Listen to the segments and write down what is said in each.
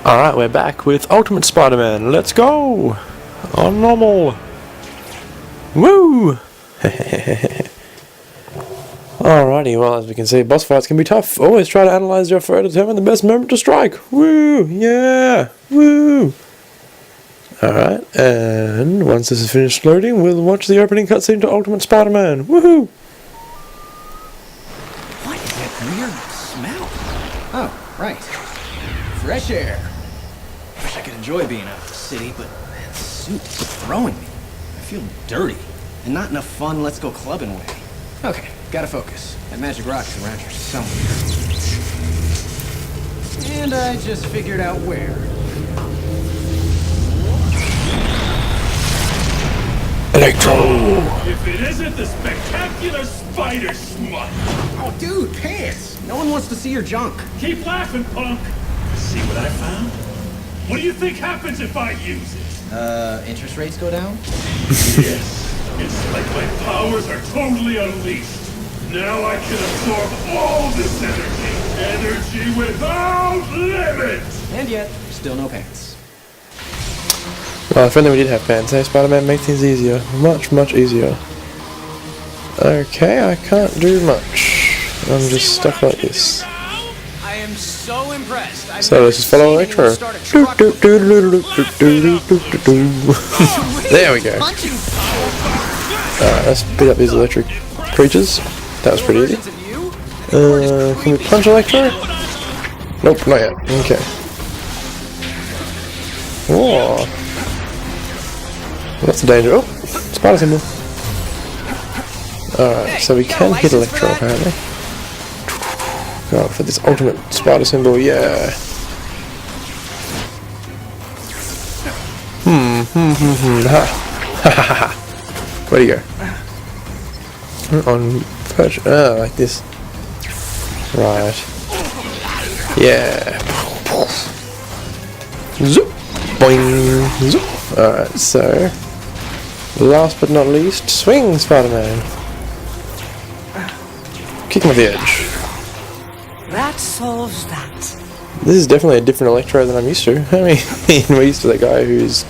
Alright, we're back with Ultimate Spiderman. Let's go! On normal. Woo! Alrighty, well, as we can see, boss fights can be tough. Always try to analyze your foe to determine the best moment to strike. Woo! Yeah! Woo! Alright, and once this is finished loading, we'll watch the opening cutscene to Ultimate Spiderman. Woohoo! What is that weird smell? Oh, right. Fresh air. Wish I could enjoy being out of the city, but that suit is throwing me. I feel dirty, and not in a fun let's go clubbing way. Okay, gotta focus. That magic rock is around here somewhere. And I just figured out where. Electro! If it isn't the spectacular spider smut! Oh, dude, pants! No one wants to see your junk. Keep laughing, punk! See what I found? What do you think happens if I use it? Interest rates go down? Yes. It's like my powers are totally unleashed. Now I can absorb all this energy. Energy without limit! And yet, still no pants. Well, if only we did have pants, eh? Spider-Man make things easier. Much, much easier. Okay, I can't do much. I'm just stuck like this. I am so impressed. So let's just follow Electro. There we go. Alright, let's beat up these electric creatures. That was pretty easy. Can we punch Electro? Nope, not yet. Okay. Whoa. That's a danger. Oh, spider symbol. Alright, so we can hit Electro apparently. God, for this ultimate spider symbol, yeah. Ha. Where'd he go? On perch. Oh, like this. Right. Yeah. Zoop. Boing. Zoop. Alright, so. Last but not least, swing Spider-Man. Kick him off the edge. That solves that. This is definitely a different Electro than I'm used to. I mean, we're used to the guy who's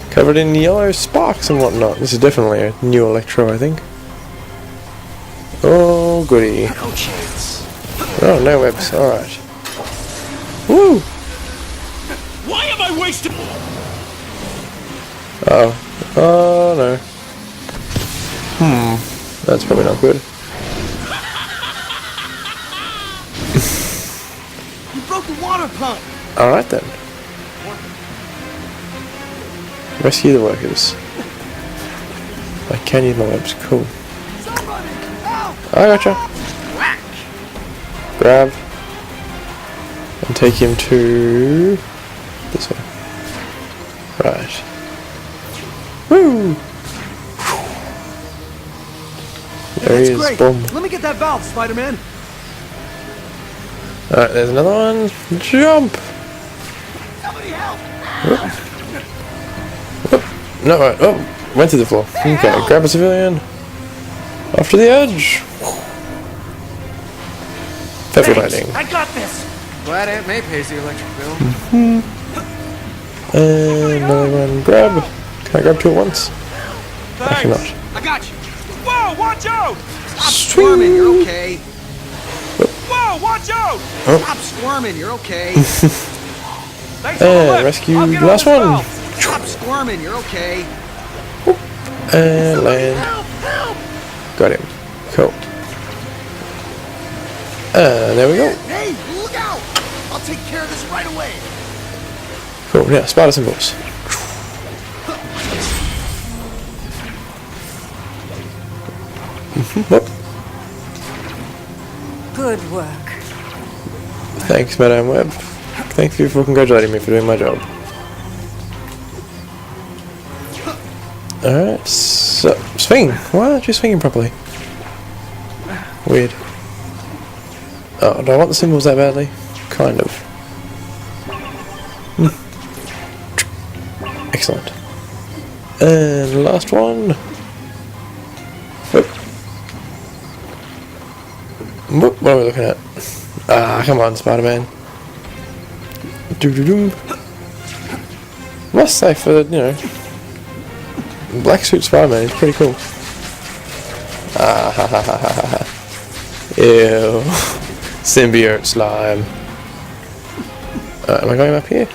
covered in yellow sparks and whatnot. This is definitely a new Electro, I think. Oh, goody. No chance. Oh, no webs. Alright. Woo! Why am I wasting? Uh-oh. Oh, no. That's probably not good. You broke the water pump. Alright then. Rescue the workers. I can use my webs. Cool. I gotcha. Grab. And take him to this way. Right. Woo! There he is. Boom. Let me get that valve, Spider-Man. Alright, there's another one. Jump! Somebody help! Whoop. No, right. Oh, went through the floor. Okay, grab a civilian. Off to the edge. Perfect landing. I got this. Glad Aunt May pays the electric bill. And another one. Grab. Can I grab two at once? I cannot. I got you. Whoa, watch out! Stop Swing. squirming, you're okay. Whoa, watch out! Oh. Stop squirming, you're okay. And rescue last one. Stop squirming, you're okay. And land. Got him. Cool. And there we go. Hey, look out! I'll take care of this right away. Cool. Now, spider symbols. Whoop. Good work. Thanks, Madame Webb. Thank you for congratulating me for doing my job. Alright, so swing. Why aren't you swinging properly? Weird. Oh, do I want the symbols that badly? Kind of. Excellent. And last one. Whoop. Whoop. What am I looking at? Ah, come on, Spider-Man. Doo-doo-doo. Must say, for, you know, black suit Spider-Man, he's pretty cool. Ah ha ha ha ha ha. Ew. Symbiote slime. Am I going up here?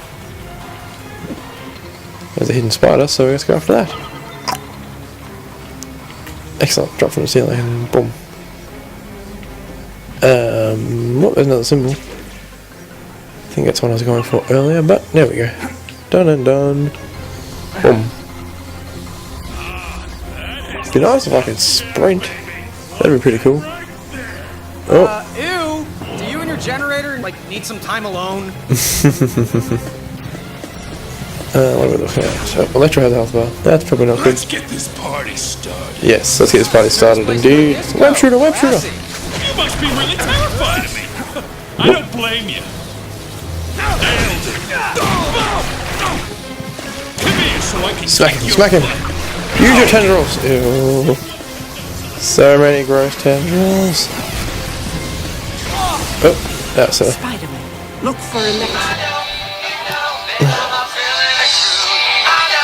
There's a hidden spider, so let's go after that. Excellent. Drop from the ceiling and boom. Oh, there's another symbol. I think that's what I was going for earlier, but there we go. Done and done. Boom. It'd be nice if I could sprint. That'd be pretty cool. Oh. Ew! Do you and your generator, like, need some time alone? What are we looking at? Oh, Electro has a health bar. That's probably not good. Let's get this party started. Yes, let's get this party started indeed. Web shooter, web shooter! You must be really terrified of me. I don't blame you. Nailed it. Come here so I can Smack kick him, your smack him! butt. Use your tendrils! Ew. So many gross tendrils. Oh, that's it. Spiderman, look for electric.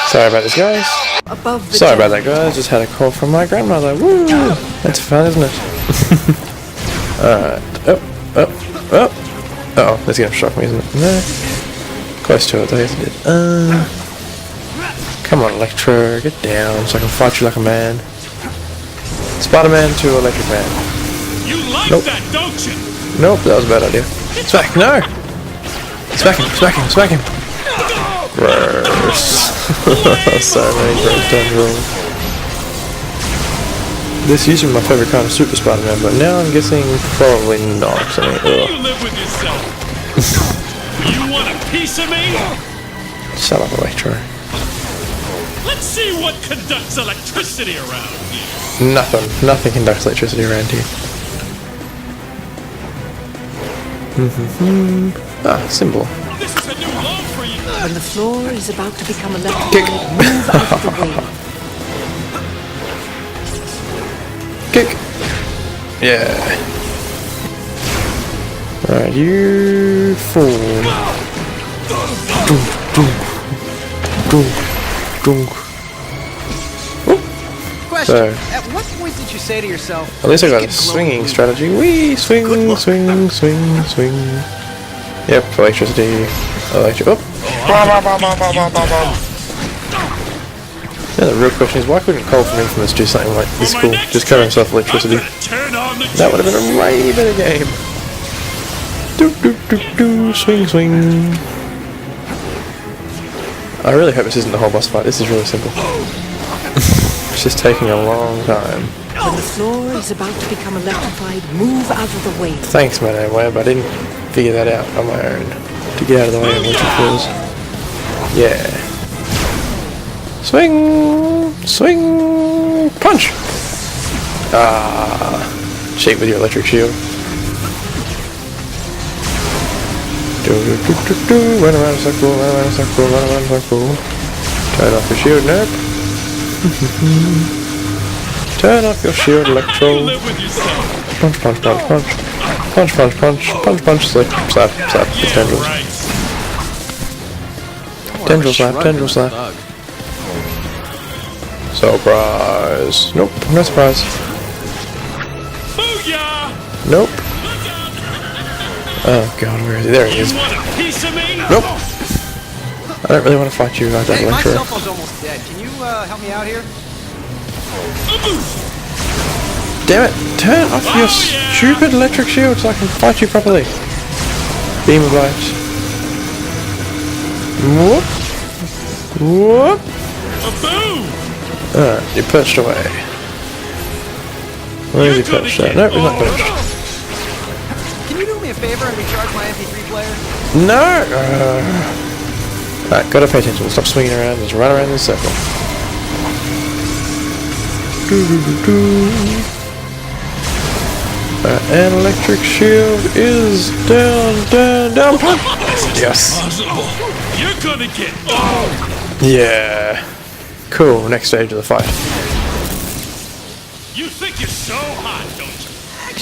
Sorry about this, guys. Above the Sorry about that, guys. Just had a call from my grandmother. Woo! That's fun, isn't it? Alright. Oh, oh, oh. Uh oh, that's gonna shock me, isn't it? No. Close to it, I guess it did. Come on, Electro. Get down so I can fight you like a man. Spider-Man to Electric Man. You like Nope. that, don't you? Nope, that was a bad idea. Smack! No! Smack him, smack him, smack him! Gross. So many gross tendrils. This used to be my favourite kind of Super Spider-Man, but now I'm guessing probably not. I mean, You live with yourself. You want a piece of me? Shut up, Electro. Let's see what conducts electricity around here. Nothing conducts electricity around here. Ah, symbol. This is a new law for you. When the floor is about to become electrified, Kick. move out of the way. Kick. Yeah. Right, you fool. Dunk, dunk, dunk, dunk. Question. So. At what point did you say to yourself, At least I got a "Make it glow swinging blue"? strategy. Wee, swing, swing, swing, swing. Yep, electricity. Electric. Oh. Yeah, the real question is, why couldn't Cole from Infamous do something like this For my cool? next Just cover trick, himself with electricity. I'm gonna turn on the That would have been a way better game. Do do do do, swing swing. I really hope this isn't the whole boss fight. This is really simple. It's just taking a long time. When the floor is about to become electrified, move out of the way. Thanks, Madame Web. I didn't figure that out on my own. To get out of the way of electric fields. Yeah. Swing! Swing! Punch! Ah. Cheat with your electric shield. Do do do do do. Run around a circle, run around a circle, run around a circle. Turn off your shield, nope. Turn off your shield, Electro. You live with yourself. Punch, punch, punch, punch. Punch, punch, punch, punch, punch, slap, slap, slap, with Yeah, tendrils. right. Tendril slap, tendril slap. Surprise. Nope, no surprise. Booyah! Nope. Look out! Oh god, where is he? There he You is. want a piece of me? Nope. I don't really want to fight you like that, Hey, my cell Electro. phone's almost dead. Can you help me out here? Damn it! Turn off your yeah. stupid electric shield so I can fight you properly. Beam of light. Whoop. Whoop. A boom! You perched away. Where is he perched at? Nope, he's not perched. Can you do me a favor and recharge my MP3 player? No! Alright, gotta pay attention. Stop swinging around. Just run around in a circle. An electric shield is down, down, down. Punch! Yes. Possible. You're gonna get owned. Yeah. Cool. Next stage of the fight. You think you're so hot, don't you?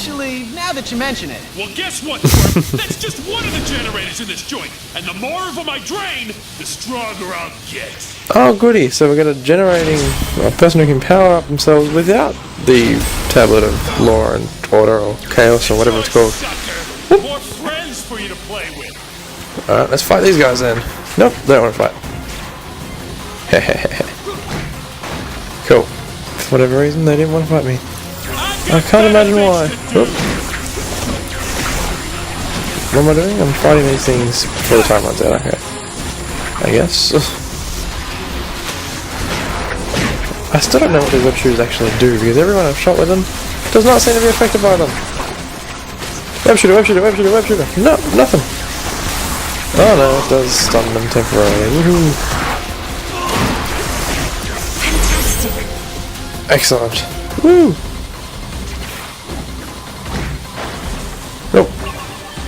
Actually, now that you mention it. Well, guess what, Twerp? That's just one of the generators in this joint. And the more of them I drain, the stronger I'll get. Oh, goody. So we've got a generating a person who can power up themselves without the tablet of law and order or chaos or whatever it's called. Sucker. More friends for you to play with. Alright, let's fight these guys then. Nope, they don't want to fight. Cool. For whatever reason, they didn't want to fight me. I can't imagine why. Oop. What am I doing? I'm fighting these things before the time runs out. Okay. I guess. I still don't know what these web shooters actually do because everyone I've shot with them does not seem to be affected by them. Web shooter, web shooter, web shooter, web shooter. No, nothing. Oh no, it does stun them temporarily. Woohoo. Excellent. Woo! Oh.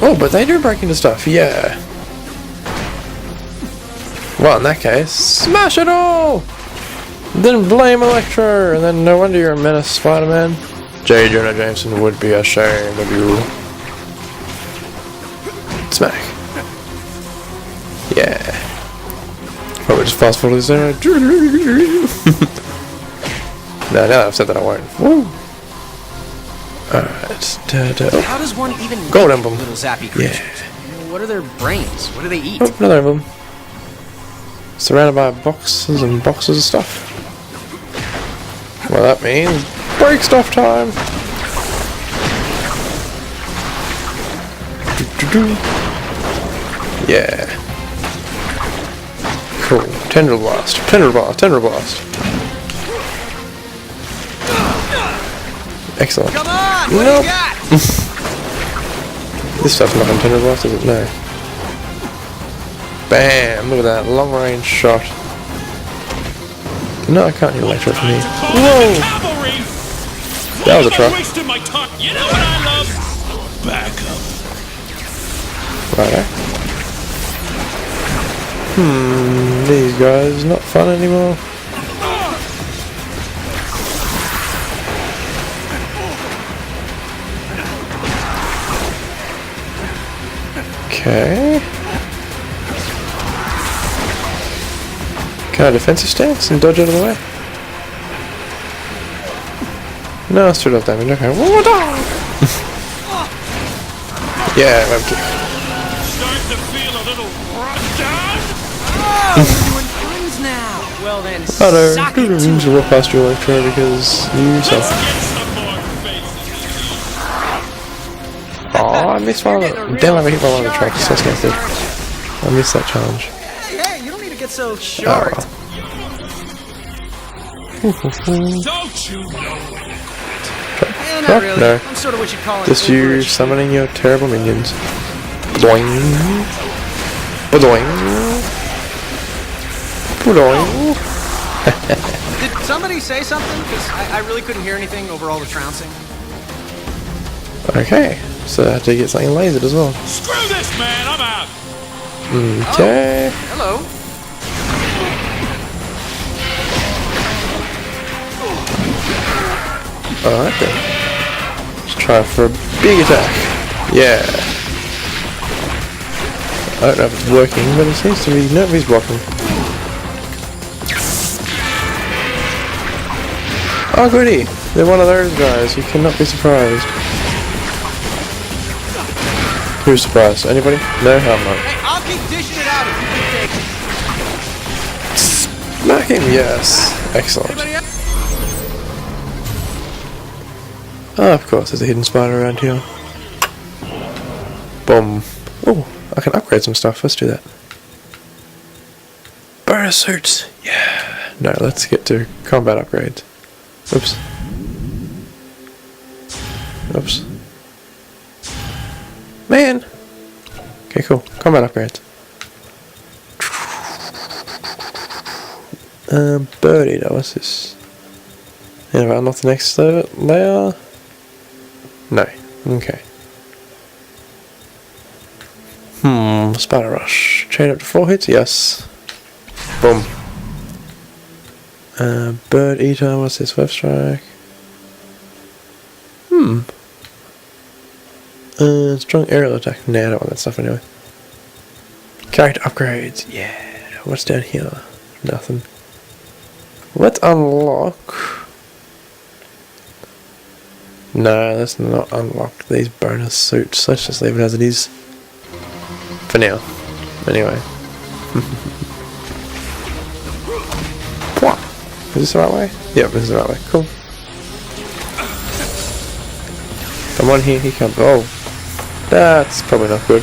Oh, but they do break into stuff, yeah. Well, in that case, smash it all! Then blame Electro, and then no wonder you're a menace, Spider-Man. J. Jonah Jameson would be ashamed of you. Smack. Yeah. Probably just fast forward to this. No, now that I've said that I won't. Woo! Alright. How does one even Gold make emblem. little zappy creatures? Yeah. What are their brains? What do they eat? Oh, another emblem. Surrounded by boxes and boxes of stuff. Well, that means break stuff time! Yeah. Cool. Tendril blast. Tendril blast. Tendril blast. Excellent. Come on! What Nope. do you got? This stuff's not on Tendril blast, is it? No. Bam! Look at that. Long range shot. No, I can't hear Electro from here. Whoa! That was a truck. Wasting my time. You know what I love? Backup. Righto. These guys not fun anymore. Okay. Can I defensive stance and dodge out of the way? No, it's too little damage. Okay. Yeah, web kick. Starting to feel a little run down. Oh, we're doing friends now. Well then, Hello. suck it to To walk past your Electro because you Let's suck. get some more faces. Oh, I missed one of the. Damn, I hit one of the tracks. So scared. I missed that challenge. Hey, you don't need to get so short. Don't you know? Yeah, not Oh, really. no. I'm sort of what you call an Just you overachieving. summoning your terrible minions. Boing. Boing. Boing. Did somebody say something? Because I really couldn't hear anything over all the trouncing. Okay, so I have to get something lasered as well. Screw this, man. I'm out. Okay. Hello. Alright then. Let's try for a big attack. Yeah. I don't know if it's working, but it seems to be. Nope, he's blocking. Oh goody! They're one of those guys. You cannot be surprised. Who's surprised? Anybody? No, I'm not. Hey, I'll keep dishing it out if you can take it. Smack him, yes. Excellent. Anybody else? Oh, of course, there's a hidden spider around here. Boom. Oh, I can upgrade some stuff. Let's do that. Bonus suits. Yeah. No, let's get to combat upgrades. Oops. Oops. Man. Okay, cool. Combat upgrades. Bird eater. What's this? Have I unlocked the next layer? No. Okay. Spider rush. Chain up to 4 hits? Yes. Boom. Bird eater. What's this? Web strike. Strong aerial attack. Nah, I don't want that stuff anyway. Character upgrades. Yeah. What's down here? Nothing. Let's unlock. No, let's not unlock these bonus suits. Let's just leave it as it is. For now. Anyway. What? Is this the right way? Yep, this is the right way. Cool. Come on here, he comes. Oh. That's probably not good.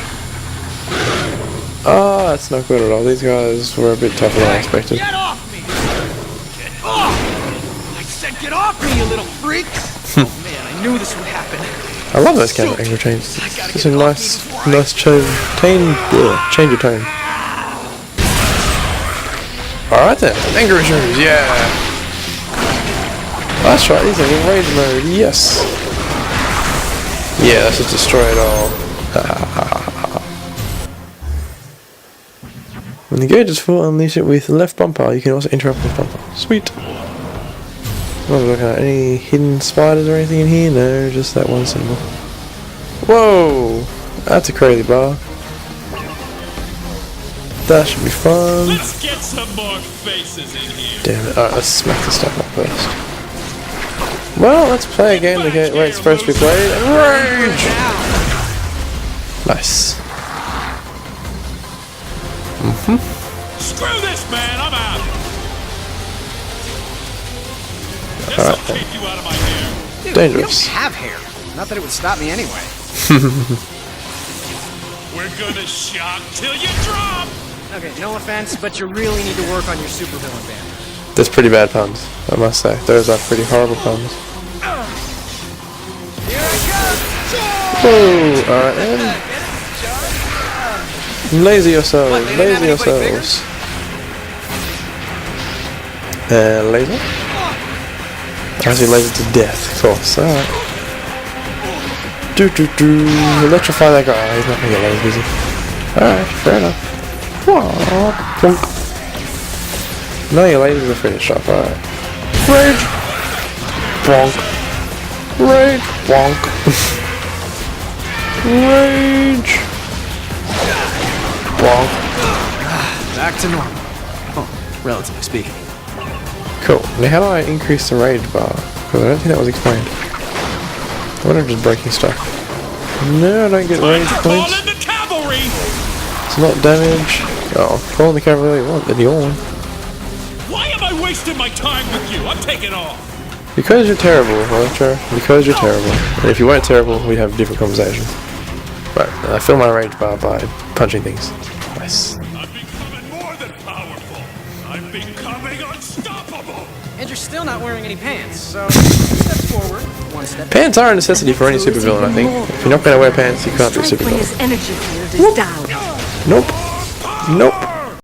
Oh, that's not good at all. These guys were a bit tougher than I expected. Get off me! Get off! I said get off me, you little freaks! Oh man, I knew this would happen. I love those kind of angle changes. It's a nice change of tone. Alright then, anger issues, yeah! That's right, these are in rage mode, yes! Yeah, let's just destroy it all. When the gauge is full, unleash it with left bumper. You can also interrupt with bumper. Sweet! I'm not looking at any hidden spiders or anything in here. No, just that one symbol. Whoa! That's a crazy bar. That should be fun. Let's get some more faces in here. Damn it. Alright, let's smack this stuff up first. Well, let's play a game the way it's supposed to be played. Rage! Nice. Screw this, man! I'm out. Alright. Keep you out of my hair. Dude, Dangerous. You don't have hair. Not that it would stop me anyway. We're gonna shock till you drop. Okay, no offense, but you really need to work on your supervillain band. That's pretty bad puns, I must say. Those are pretty horrible puns. Here I come! Whoa! Alright then. Lazy yourselves, lazy yourselves. Laser? Actually laser to death, of course. Alright. Electrify that guy. Oh, he's not gonna get laser, is he? Alright, fair enough. Bonk. No, your lasers are finished off, alright. Rage! Bonk. Rage! Bonk. Rage! Bonk. Back to normal. Oh, relatively speaking. Cool. Now how do I increase the rage bar? Because I don't think that was explained. I wonder if I'm just breaking stuff. No, I don't get rage points. Call in the cavalry. It's not damage. Oh, call in the cavalry you want, then you want. Why am I wasting my time with you? I'm taking off. Because you're terrible, Electro. Because you're terrible. And if you weren't terrible, we'd have a different conversation. Right, and I fill my rage bar by punching things. Nice. I'm becoming more than powerful. I'm becoming unstoppable. And you're still not wearing any pants, so step forward, one step. Pants are a necessity for any supervillain, I think. If you're not going to wear pants, you can't be a Strike when supervillain. his energy field is down. Nope. Nope.